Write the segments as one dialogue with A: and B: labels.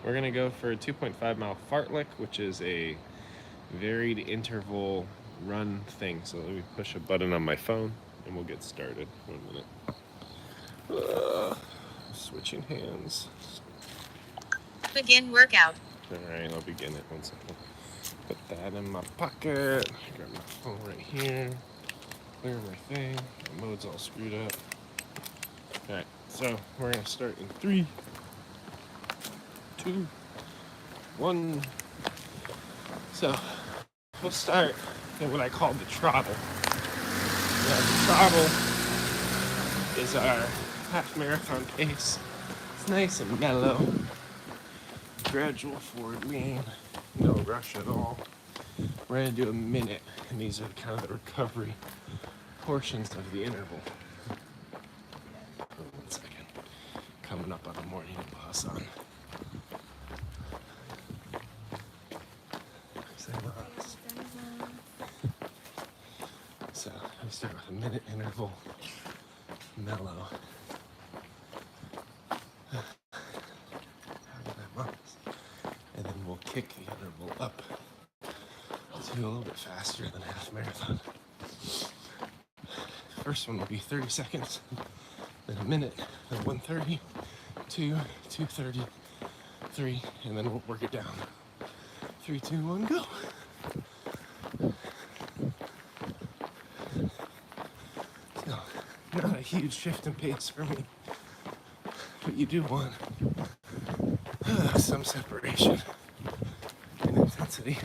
A: We're going to go for a 2.5 mile fartlek, which is a varied interval run thing. So let me push a button on my phone and we'll get started. 1 minute. Switching hands.
B: Begin workout.
A: Alright, I'll begin it. 1 second. Put that in my pocket. Grab my phone right here. Clear my thing. My mode's all screwed up. Alright, so we're going to start in 3, 2, 1. So we'll start at what I call the trottle. Now, the trottle is our half marathon pace. It's nice and mellow. Gradual forward lean. No rush at all. We're going to do a minute, and these are kind of the recovery portions of the interval. 1 second. Coming up on the morning bus on. So we start with a minute interval, mellow. And then we'll kick the interval up to a little bit faster than half marathon. First one will be 30 seconds, then a minute, then 1:30, 2, 2:30, 3, and then we'll work it down. 3, 2, 1, go. So, not a huge shift in pace for me, but you do want some separation in intensity.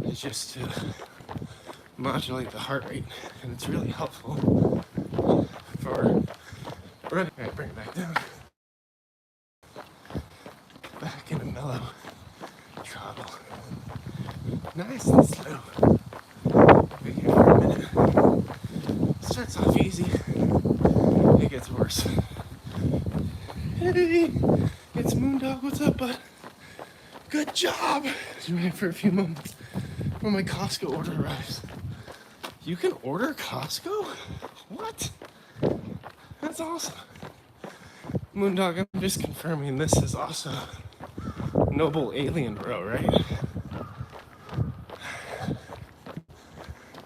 A: It's just to modulate the heart rate, and it's really helpful for running. All right, bring it back down. Back in a mellow trottle. Nice and slow. Be here for a minute. Starts off easy. It gets worse. Hey, it's Moondog. What's up, bud? Good job. Just ran for a few moments when my Costco order arrives. You can order Costco? What? That's awesome. Moondog, I'm just confirming this is also Noble Alien Row, right?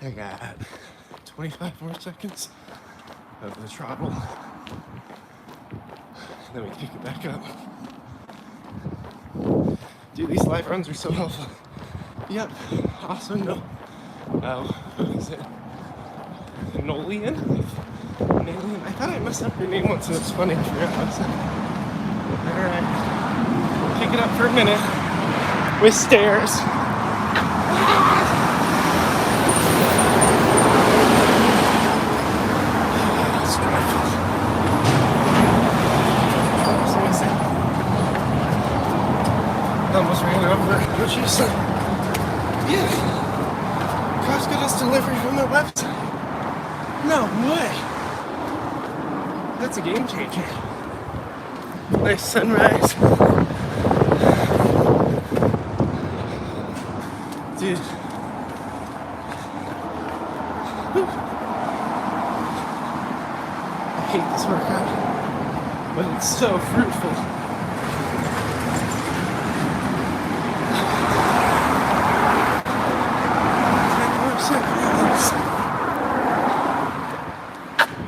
A: I got 25 more seconds of the trottle. Then we pick it back up. Dude, these live runs are so helpful. Yep. Also, what is it? Nolian? Nolian? I thought I messed up your name once and it's funny. I forgot what I said. Alright. Pick it up for a minute with stairs. Almost ran over what you said. Yeah. Costco does delivery from their website. No way. That's a game changer. Nice sunrise. Dude. Whew. I hate this workout, but it's so fruitful.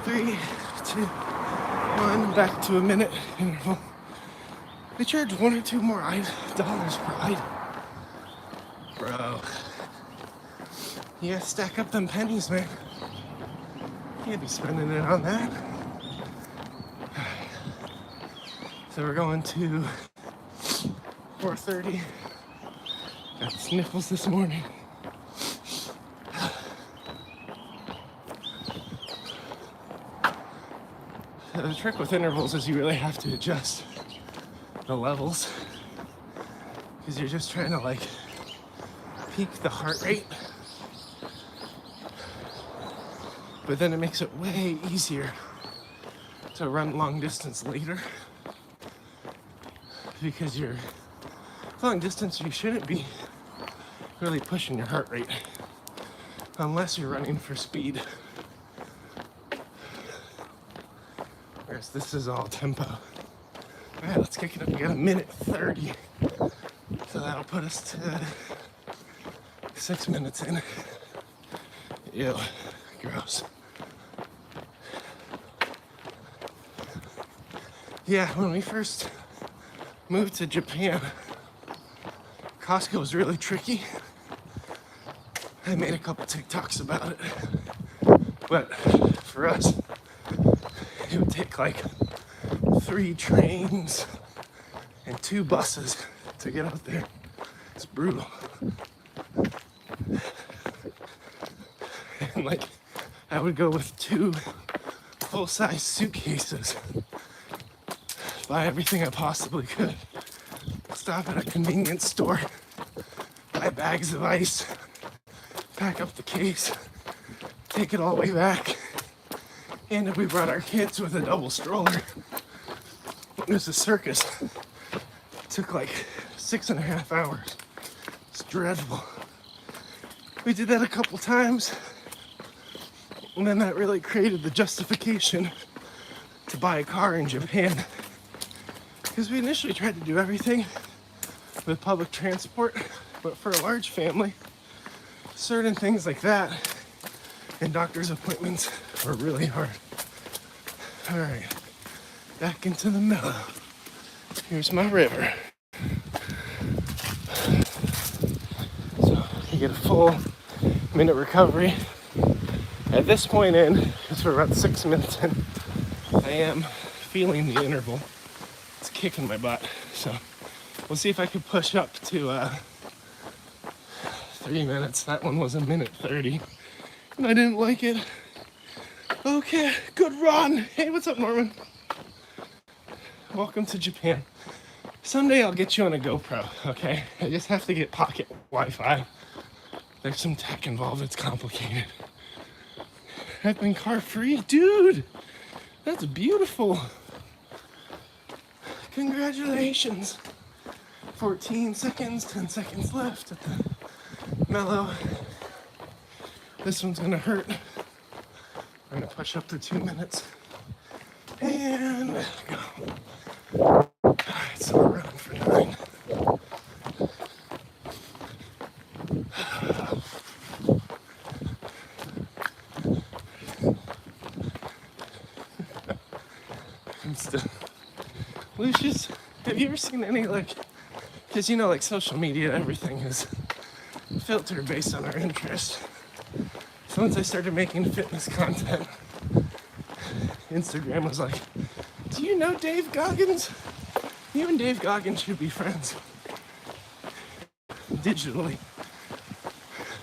A: 3, 2, 1, back to a minute interval. They charge $1 or $2 more dollars per item. Bro. You gotta stack up them pennies, man. You can't be spending it on that. So we're going to 4:30. Got sniffles this morning. The trick with intervals is you really have to adjust the levels because you're just trying to like peak the heart rate, but then it makes it way easier to run long distance later because you're long distance, you shouldn't be really pushing your heart rate unless you're running for speed. Whereas this is all tempo. let's kick it up. We got a minute 30. So that'll put us to 6 minutes in. Ew, gross. Yeah, when we first moved to Japan, Costco was really tricky. I made a couple TikToks about it. But for us, it would take like 3 trains and 2 buses to get out there. It's brutal. And like, I would go with 2 full-size suitcases, buy everything I possibly could, stop at a convenience store, buy bags of ice, pack up the case, take it all the way back. And if we brought our kids with a double stroller, it was a circus. It took like 6.5 hours. It's dreadful. We did that a couple times, and then that really created the justification to buy a car in Japan. Because we initially tried to do everything with public transport, but for a large family, certain things like that and doctor's appointments were really hard. All right, back into the mellow. Here's my river. So you get a full minute recovery. At this point in, because we're about 6 minutes in, I am feeling the interval. It's kicking my butt. So we'll see if I can push up to 3 minutes. That one was a minute 30. And I didn't like it. Okay, good run. Hey, what's up, Norman? Welcome to Japan. Someday I'll get you on a GoPro, okay? I just have to get pocket Wi-Fi. There's some tech involved, it's complicated. I've been car free? Dude, that's beautiful. Congratulations. 14 seconds, 10 seconds left at the mellow. This one's gonna hurt. I'm gonna push up to 2 minutes. And go. Alright, so we're running for 9. I'm still. Lucius, have you ever seen any, like, because you know, like, social media, everything is filtered based on our interests. So once I started making fitness content, Instagram was like, do you know Dave Goggins? You and Dave Goggins should be friends. Digitally.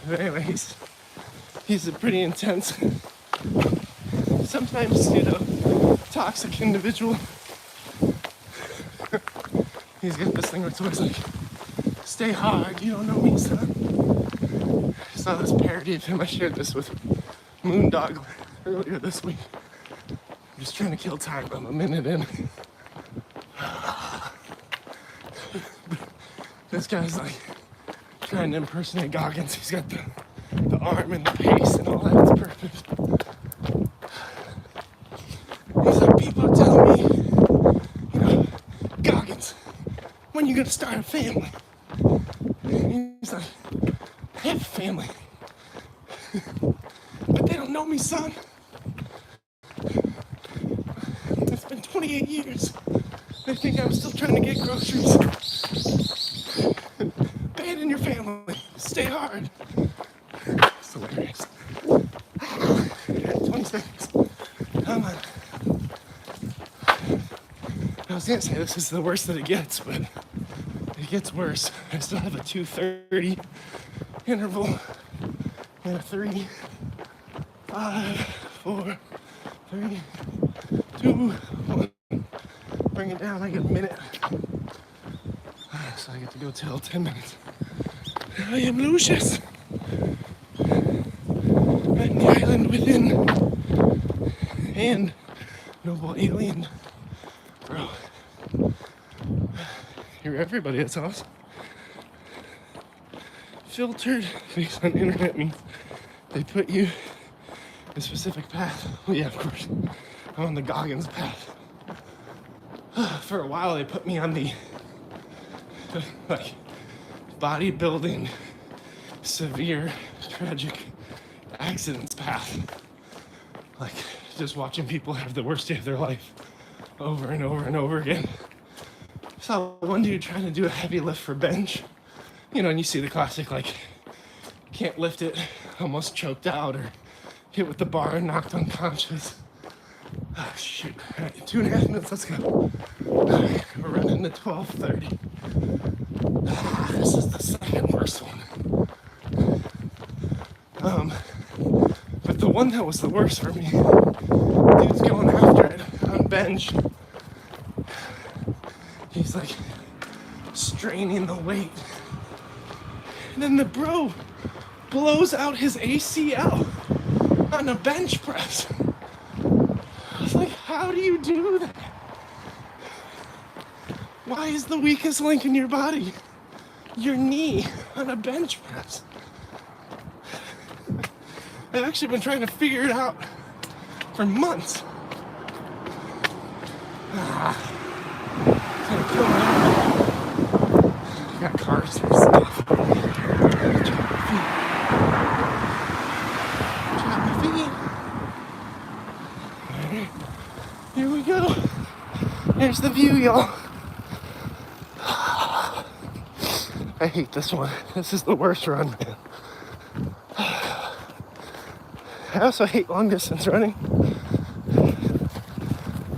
A: But anyways, he's a pretty intense, sometimes, you know, toxic individual. He's got this thing where it's always like, stay hard, you don't know me, son. I saw this parody of him. I shared this with Moondog earlier this week. I'm just trying to kill time. I'm a minute in. This guy's like trying to impersonate Goggins. He's got the arm and the pace and all that. It's perfect. He's like, people tell me, you know, Goggins, when you gonna start a family? He's like, I have a family. But they don't know me, son. It's been 28 years. They think I'm still trying to get groceries. Abandon your family. Stay hard. It's hilarious. 20 seconds. Come on. I was gonna say this is the worst that it gets, but it gets worse. I still have a 2:30 interval and a 3, 5, 4, 3, 2, 1. Bring it down. I get a minute. So I get to go till 10 minutes. I am Lucius. I'm the island within. And noble alien. Bro. You're everybody, that's awesome. Filtered based on internet means they put you in a specific path. Well, yeah, of course. I'm on the Goggins path. for a while they put me on the like bodybuilding severe tragic accidents path. Like just watching people have the worst day of their life over and over and over again. I saw one dude trying to do a heavy lift for bench, you know, and you see the classic like can't lift it, almost choked out or hit with the bar and knocked unconscious. Oh, shoot. All right, 2.5 minutes, let's go. All right, we're running to 12:30. This is the second worst one. But the one that was the worst for me, dude's going after it on bench. He's like straining the weight. And then the bro blows out his ACL on a bench press. I was like, how do you do that? Why is the weakest link in your body your knee on a bench press? I've actually been trying to figure it out for months. It's gonna kill me. I got cars and stuff. Drop my feet. Alright, here we go. There's the view, y'all. I hate this one. This is the worst run, man. I also hate long distance running. I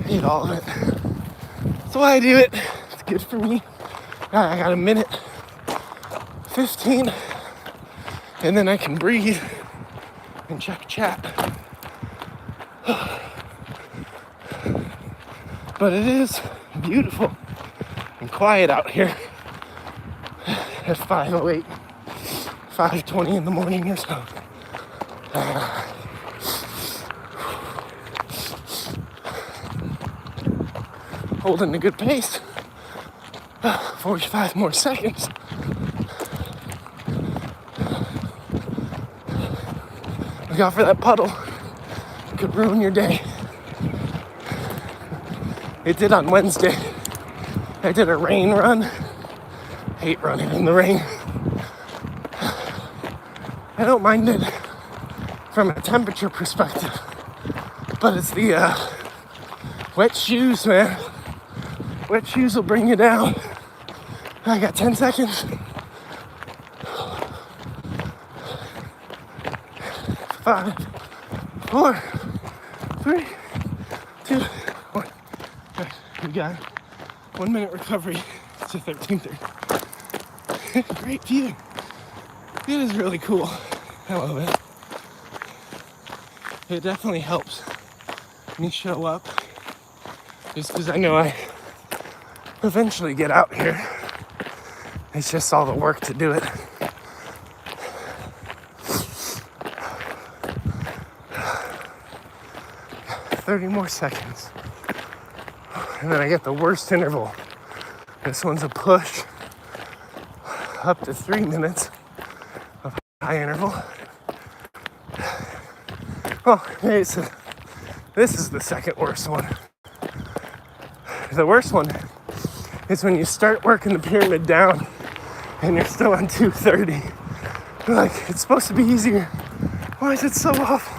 A: hate all of it. That's why I do it. It's good for me. Alright, I got 1:15, and then I can breathe and check chat. But it is beautiful and quiet out here at 5:08, 5:20 in the morning or so. Holding a good pace. 45 more seconds. Look out for that puddle. It could ruin your day. It did on Wednesday. I did a rain run. Hate running in the rain. I don't mind it from a temperature perspective, but it's the wet shoes, man. Wet shoes will bring you down. I got 10 seconds. 5, 4, 3, 2, 1. Right, we got 1 minute recovery to 13:30. Great view. It is really cool. I love it. It definitely helps me show up just because I know I eventually get out here. It's just all the work to do it. "30 more seconds. And then I get the worst interval. This one's a push up to 3 minutes of high interval. Oh, hey, so this is the second worst one. The worst one is when you start working the pyramid down and you're still on 2:30. Like, it's supposed to be easier. Why is it so awful?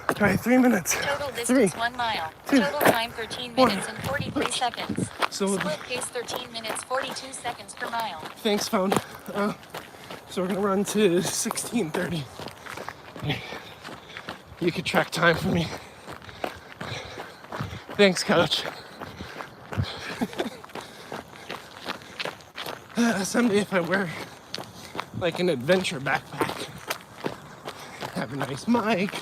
A: All right, 3 minutes.
B: Total distance 1 mile. Total time 13 minutes and 43 seconds.
A: So
B: split pace 13 minutes 42 seconds per mile.
A: Thanks, phone. So we're gonna run to 16:30. You could track time for me. Thanks, coach. Someday if I wear like an adventure backpack, have a nice mic,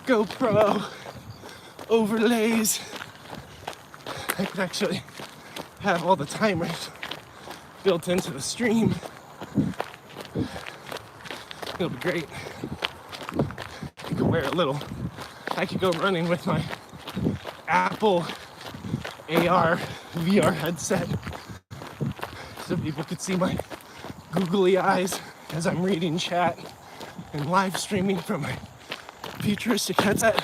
A: GoPro, overlays, I could actually have all the timers built into the stream. It'll be great. You could wear a little, I could go running with my Apple AR VR headset so people could see my googly eyes as I'm reading chat and live streaming from my futuristic headset.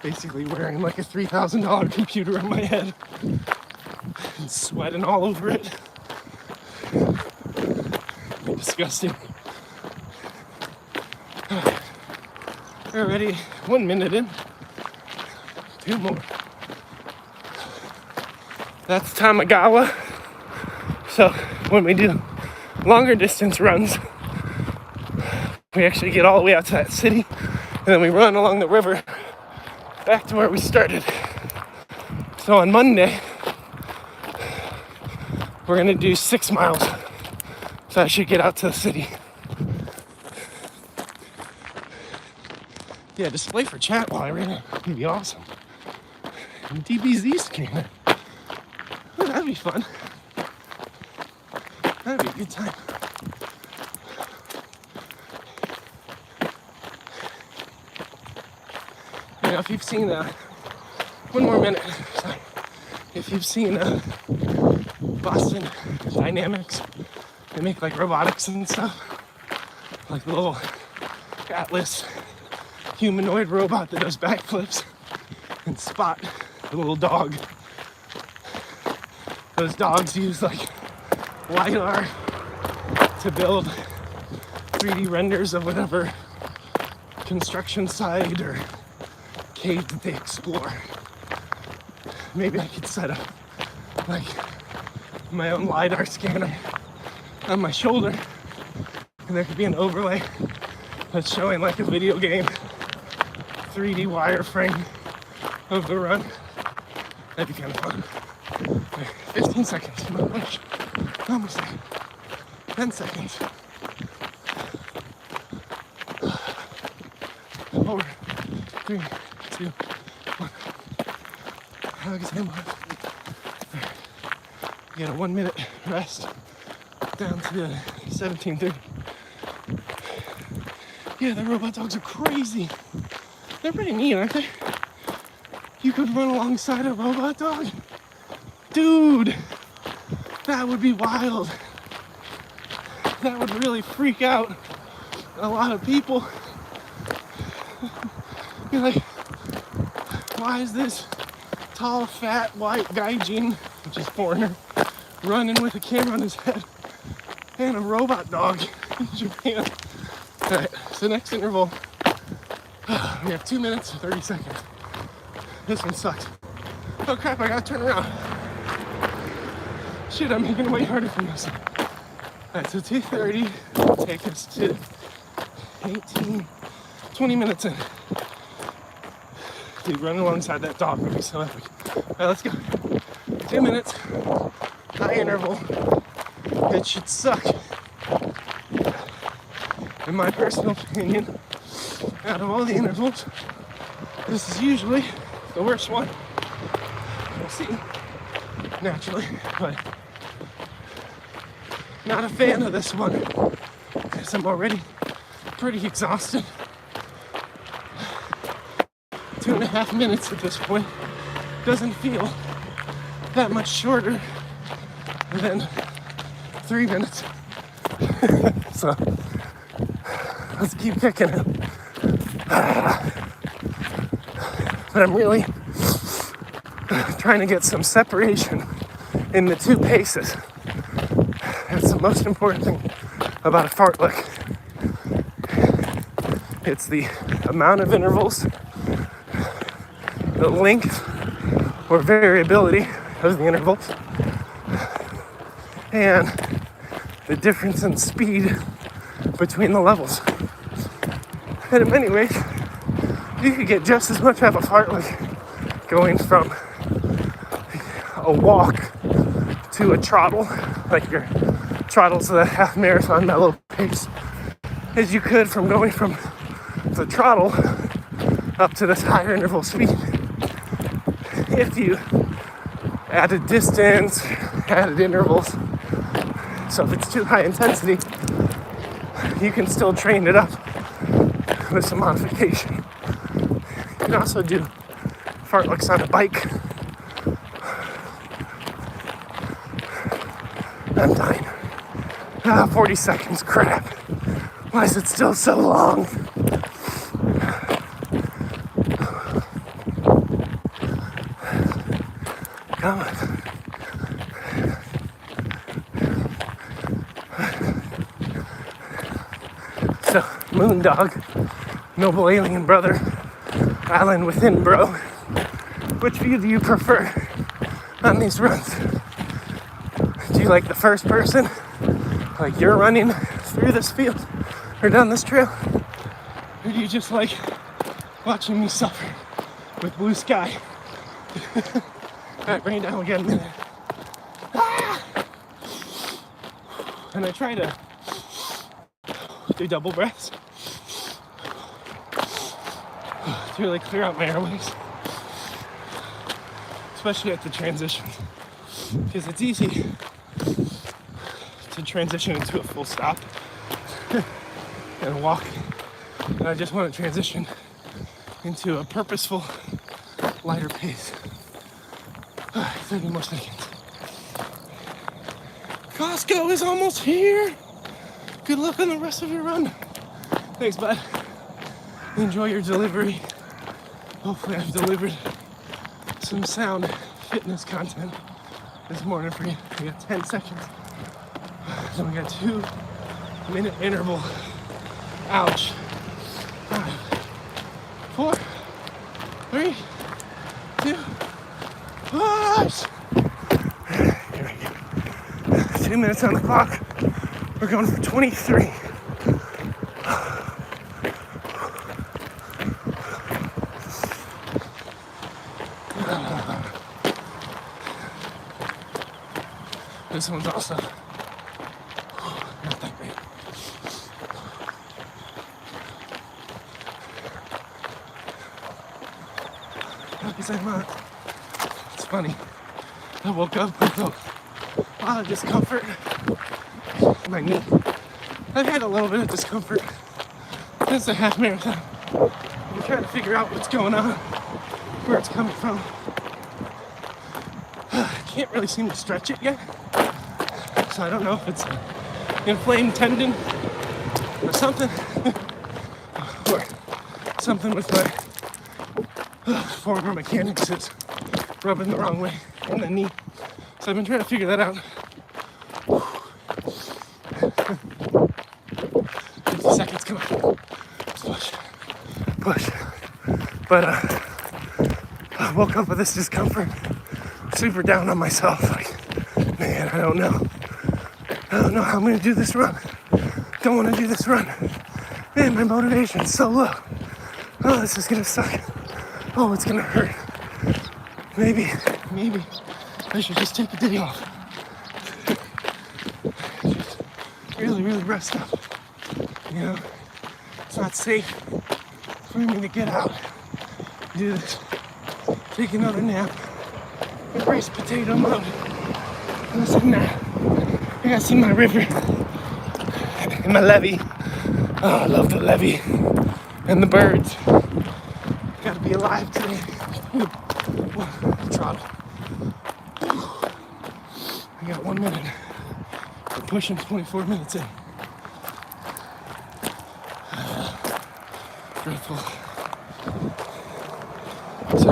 A: basically wearing like a $3,000 computer on my head and sweating all over it. Disgusting. Already 1 minute in. 2 more. That's Tamagawa. So when we do longer distance runs, we actually get all the way out to that city, and then we run along the river back to where we started. So on Monday, we're gonna do 6 miles. So I should get out to the city. Yeah, display for chat while I ran it would be awesome. And DBZ scanner. Oh, that'd be fun. That'd be a good time. You know, if you've seen 1 more minute, sorry. If you've seen Boston Dynamics, they make like robotics and stuff, like the little Atlas humanoid robot that does backflips, and Spot, the little dog. Those dogs use like LiDAR to build 3D renders of whatever construction site or cave that they explore. Maybe I could set up like my own LiDAR scanner on my shoulder, and there could be an overlay that's showing like a video game 3D wireframe of the run. That'd be kind of fun. Okay, 15 seconds to my push. Almost there. 10 seconds. 4, 3, 2, 1. Exhale. You got a 1 minute rest down to 17:30. Yeah, the robot dogs are crazy. They're pretty neat, aren't they? You could run alongside a robot dog? Dude, that would be wild. That would really freak out a lot of people. You're like, why is this tall, fat, white gaijin, which is foreigner, running with a camera on his head and a robot dog in Japan? Alright, so next interval, we have 2 minutes and 30 seconds. This one sucks. Oh crap, I gotta turn around. Shit, I'm making it way harder for myself. Alright, so 2:30 will take us to 20 minutes in. Dude, running alongside that dog would be so epic. Alright, let's go. 2 minutes, high interval. It should suck. In my personal opinion, out of all the intervals, this is usually the worst one. We'll see, naturally, but not a fan of this one because I'm already pretty exhausted. 2.5 minutes at this point doesn't feel that much shorter than 3 minutes. So let's keep kicking it. But I'm really trying to get some separation in the 2 paces. That's the most important thing about a fartlek. It's the amount of intervals, the length or variability of the intervals, and the difference in speed between the levels. And in many ways, you could get just as much out of a fartlek going from a walk to a trottle, like your trottle's a half marathon mellow pace, as you could from going from the trottle up to this higher interval speed. If you added distance, added intervals. So if it's too high intensity, you can still train it up with some modification. You can also do fartleks on a bike. I'm dying. 40 seconds, crap. Why is it still so long? Come on. So, Moondog, noble alien brother, island within bro. Which view do you prefer on these runs? Do you like the first person? Like you're running through this field or down this trail? Or do you just like watching me suffer with blue sky? Alright, bring it down, we got a minute. And I try to do double breaths to really clear out my airways, especially at the transition, because it's easy to transition into a full stop and walk, and I just want to transition into a purposeful, lighter pace. 30 more seconds. Costco is almost here. Good luck on the rest of your run. Thanks, bud. Enjoy your delivery. Hopefully I've delivered some sound fitness content this morning for you. We got 10 seconds. Then we got 2-minute interval. Ouch. 5, 4, 3, 2, push. Here we go. 2 minutes on the clock. We're going for 23. This one's also not that great. Because it's funny. I woke up with a lot of discomfort in my knee. I've had a little bit of discomfort since the half marathon. I'm trying to figure out what's going on, where it's coming from. I can't really seem to stretch it yet. So I don't know if it's an inflamed tendon or something. Or something with my former mechanics is rubbing the wrong way in the knee. So I've been trying to figure that out. 50 seconds, come on. Push. Push. But I woke up with this discomfort. Super down on myself. Like, man, I don't know how I'm gonna do this run. Don't wanna do this run. Man, my motivation's so low. Oh, this is gonna suck. Oh, it's gonna hurt. Maybe I should just take a day off. Just really rest up. You know, it's not safe for me to get out, do this, take another nap, embrace potato mode. And I said, nah, I gotta see my river and my levee. Oh, I love the levee and the birds. Gotta be alive today. Throttle. I got 1 minute. We're pushing 24 minutes in. Dreadful. So,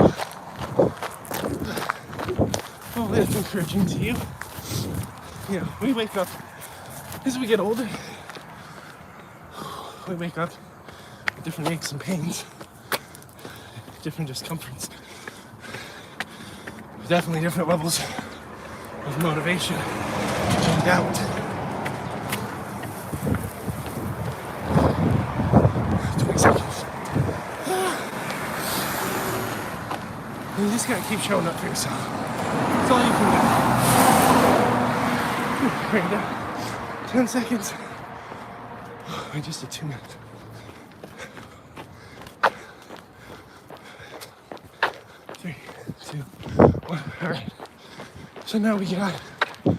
A: hopefully that's encouraging to you. You know, we wake up, as we get older, we wake up with different aches and pains, different discomforts, definitely different levels of motivation and doubt. 20 seconds. You just gotta keep showing up for yourself. That's all you can do. Bring it down. 10 seconds. I just did 2 minutes. 3, 2, 1. All right. So now we got a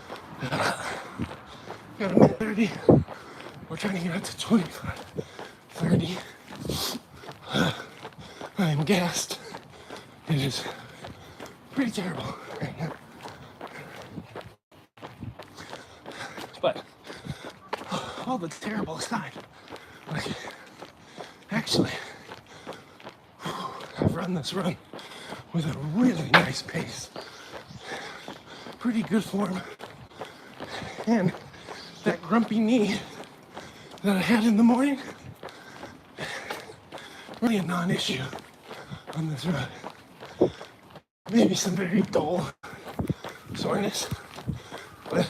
A: minute 30. We're trying to get out to 25, 30. I'm gassed. It is pretty terrible right now. But all the terrible aside, like, actually, I've run this run with a really nice pace. pretty good form. And that grumpy knee that I had in the morning, really a non-issue on this run. Maybe some very dull soreness, but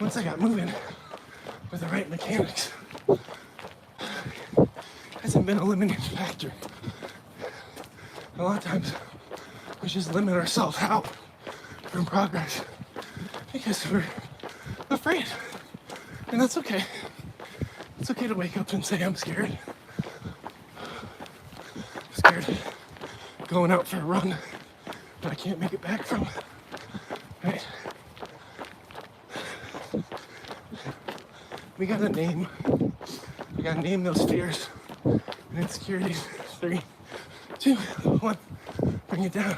A: once I got moving with the right mechanics, hasn't been a limiting factor. A lot of times we just limit ourselves out from progress because we're afraid, and that's okay. It's okay to wake up and say I'm scared. I'm scared going out for a run that I can't make it back from, right? We gotta name those fears and insecurities. 3, 2, 1, bring it down.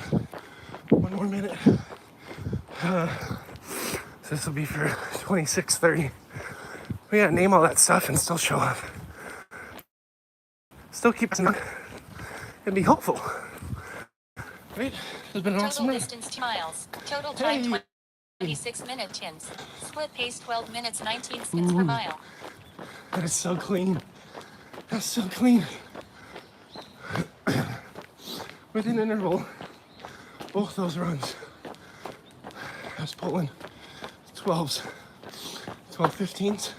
A: 1 more minute. So this will be for 26:30. We gotta name all that stuff and still show up. Still keep us and be hopeful. Right? It's been an awesome
B: Total
A: run.
B: distance 2 miles. Total time 26 minutes. Split pace 12 minutes 19 seconds per mile.
A: That is so clean. That's so clean. With an interval, both those runs, I was pulling 12s, 12:15s.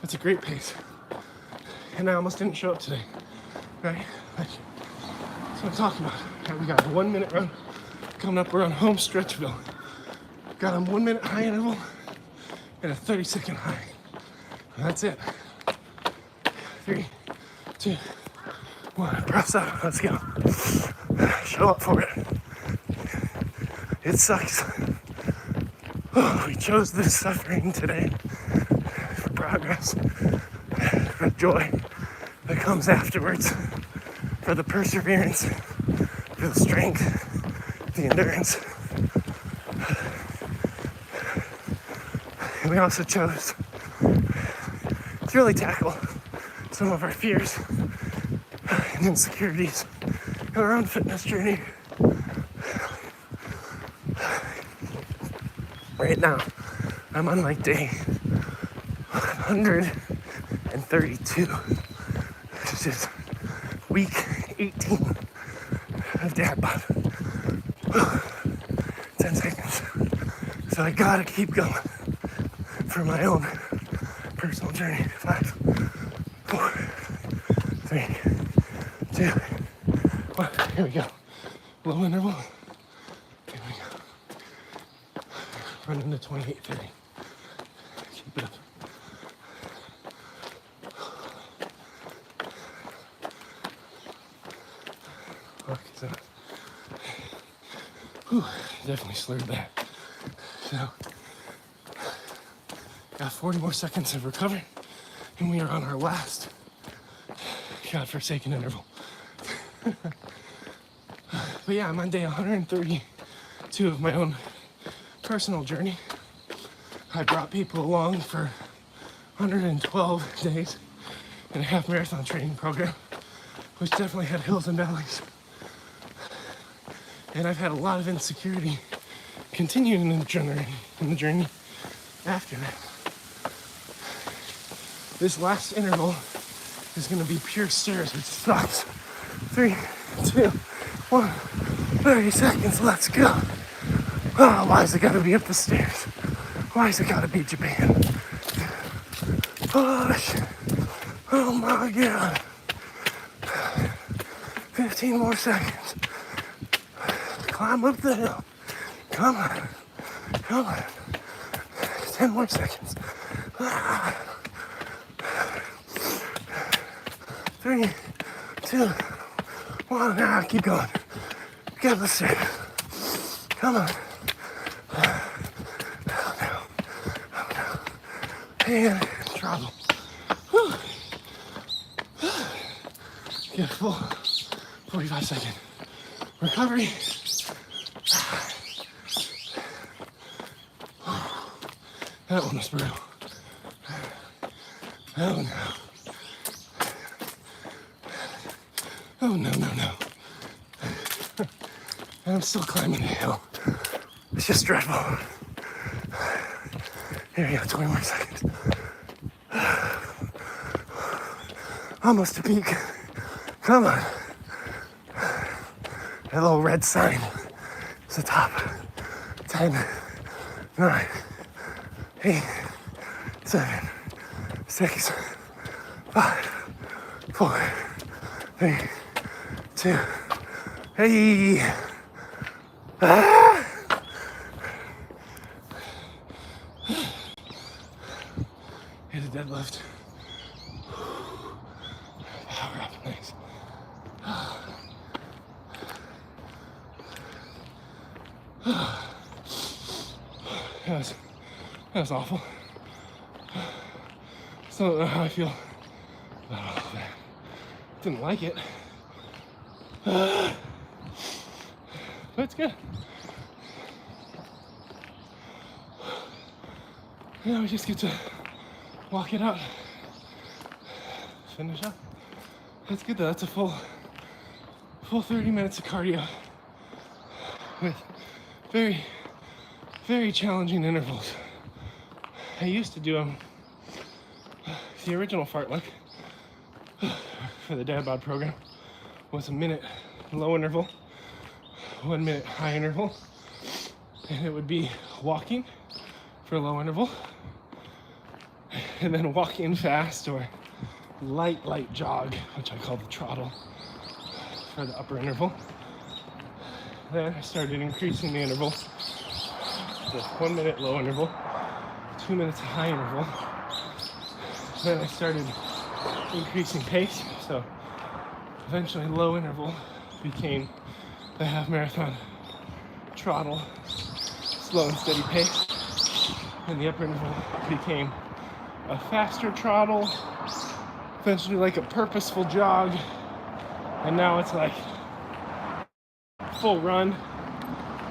A: That's a great pace. And I almost didn't show up today, right? Like, that's what I'm talking about. Right, we got a 1 minute run coming up. We're on home stretchville. Got a 1 minute high interval and a 30-second high. And that's it. 3, 2, 1. Press up. Let's go. Show up for it. It sucks. Oh, we chose this suffering today for progress, for joy that comes afterwards, for the perseverance, for the strength, the endurance. And we also chose to really tackle some of our fears and insecurities in our own fitness journey. Right now, I'm on like day 132, which is week 18 of DadBod. 10 seconds. So I gotta keep going for my own personal journey. 5, 4, 3, 2, 1. Here we go. Low interval. Here we go. Running to 28:30. Keep it up. Okay, so definitely slurred that. So got 40 more seconds of recovery, and we are on our last godforsaken interval. But yeah, I'm on day 132 of my own personal journey. I brought people along for 112 days in a half marathon training program, which definitely had hills and valleys. And I've had a lot of insecurity continuing in the journey after that. This last interval is gonna be pure stairs, which sucks. 3, 2, 1, 30 seconds, let's go. Oh, why's it gotta be up the stairs? Why's it gotta be Japan? Push. Oh my God. 15 more seconds. Climb up the hill. Come on. Come on. 10 more seconds. 3, 2, 1. Now keep going. Get up the stairs. Come on. And travel. Get full 45-second recovery. That one was brutal. Oh no. Oh no, no, no. And I'm still climbing the hill. It's just dreadful. Here we go, 20 more seconds. Almost to peak. Come on. That little red sign is the top. 10, 9, 8, 7, 6, 5, 4, 3, 2, hey. Ah. Hit a deadlift. Power up, nice. That was awful. Still don't know how I feel about all of that. Didn't like it. But it's good. Now we just get to walk it out. Finish up. That's good though. That's a full 30 minutes of cardio with very, very challenging intervals. I used to do them. The original Fartlek for the DadBod program was a minute low interval, 1 minute high interval, and it would be walking for a low interval, and then walking fast or light jog, which I call the trottle, for the upper interval. Then I started increasing the interval to 1 minute low interval, 2 minutes high interval. Then I started increasing pace, so eventually low interval became the half marathon trottle, slow and steady pace, and the upper interval became a faster trottle, eventually like a purposeful jog, and now it's like full run,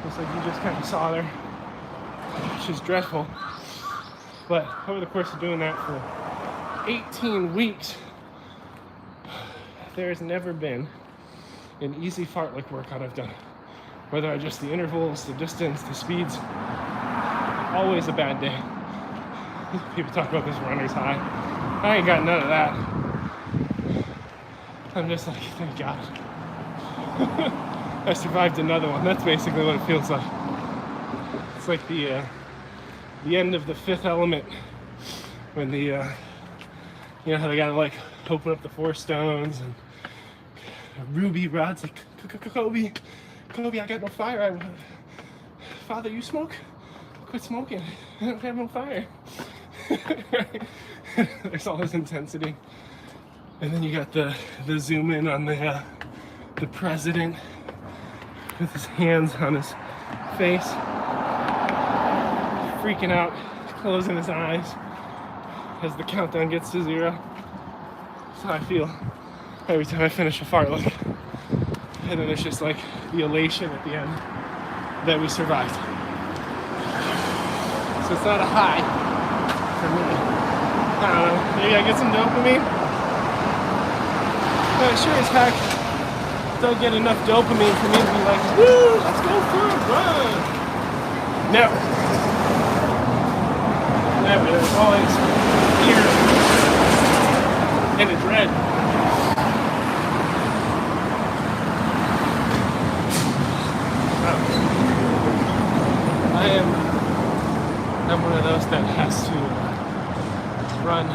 A: just like you just kind of saw there, which is dreadful. But over the course of doing that for 18 weeks, there has never been an easy fartlek workout I've done. Whether I adjust the intervals, the distance, the speeds, always a bad day. People talk about this runner's high. I ain't got none of that. I'm just like, thank God. I survived another one. That's basically what it feels like. It's like the end of The Fifth Element, when the you know how they gotta like open up the 4 stones and Ruby Rod's like, Kobe, I got no fire. Father, you smoke? Quit smoking. I don't have no fire. There's all this intensity, and then you got the zoom in on the president with his hands on his face, freaking out, closing his eyes as the countdown gets to 0. That's how I feel every time I finish a fartlek. And then it's just like the elation at the end that we survived. So it's not a high for me. I don't know, maybe I get some dopamine? But it sure as heck don't get enough dopamine for me to be like, woo, let's go for a run. Never. There's always fear and a dread. I'm one of those that has to run.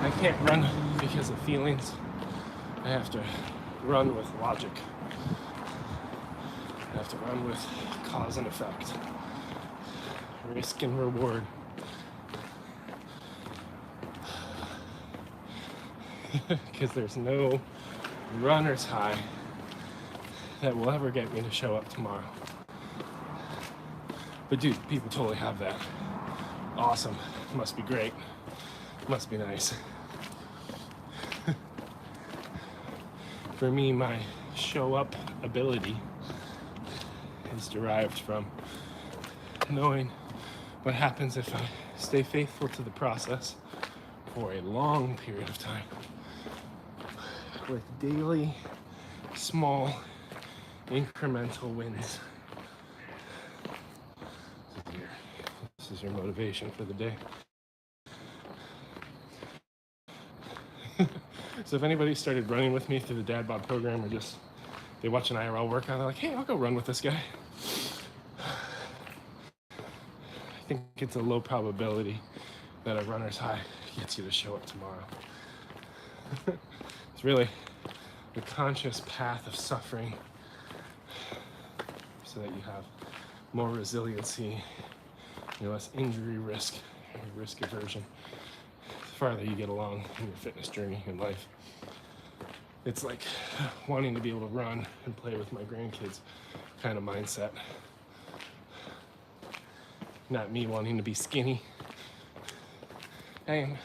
A: I can't run because of feelings. I have to run with logic. I have to run with cause and effect. Risk and reward. Because there's no runner's high that will ever get me to show up tomorrow. But dude, people totally have that. Awesome. Must be great. Must be nice. For me, my show up ability is derived from knowing what happens if I stay faithful to the process for a long period of time, with daily small incremental wins. This is your motivation for the day. So if anybody started running with me through the DadBod program, or just they watch an IRL workout, they're like, hey, I'll go run with this guy. I think it's a low probability that a runner's high gets you to show up tomorrow. It's really the conscious path of suffering so that you have more resiliency, less injury risk, risk aversion, the farther you get along in your fitness journey in life. It's like wanting to be able to run and play with my grandkids kind of mindset. Not me wanting to be skinny. I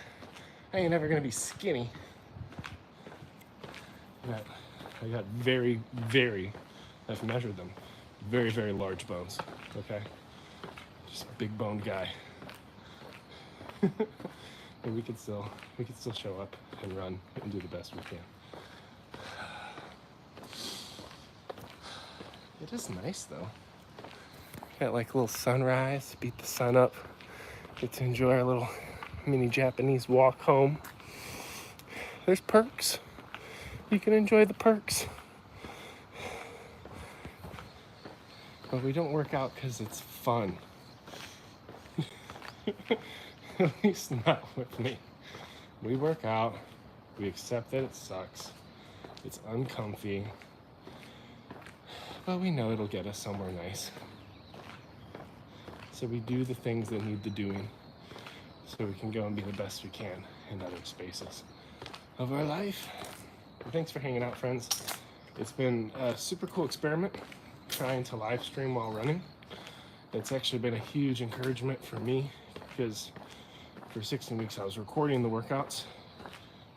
A: ain't never gonna be skinny. I got very, very, I've measured them, very, very large bones, okay? Just a big boned guy. And we could still show up and run and do the best we can. It is nice though. Got like a little sunrise, beat the sun up. Get to enjoy our little mini Japanese walk home. There's perks. You can enjoy the perks. But we don't work out because it's fun. At least not with me. We work out. We accept that it sucks. It's uncomfy. But we know it'll get us somewhere nice. So we do the things that need the doing so we can go and be the best we can in other spaces of our life. And thanks for hanging out, friends. It's been a super cool experiment trying to live stream while running. It's actually been a huge encouragement for me because for 16 weeks I was recording the workouts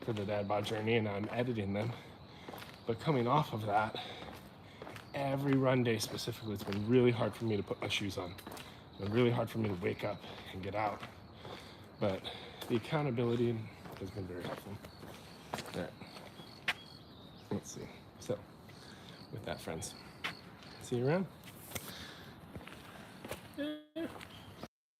A: for the DadBod journey and now I'm editing them. But coming off of that, every run day specifically, it's been really hard for me to put my shoes on. It's been really hard for me to wake up and get out. But the accountability has been very helpful. All right, let's see. So with that, friends, see you around.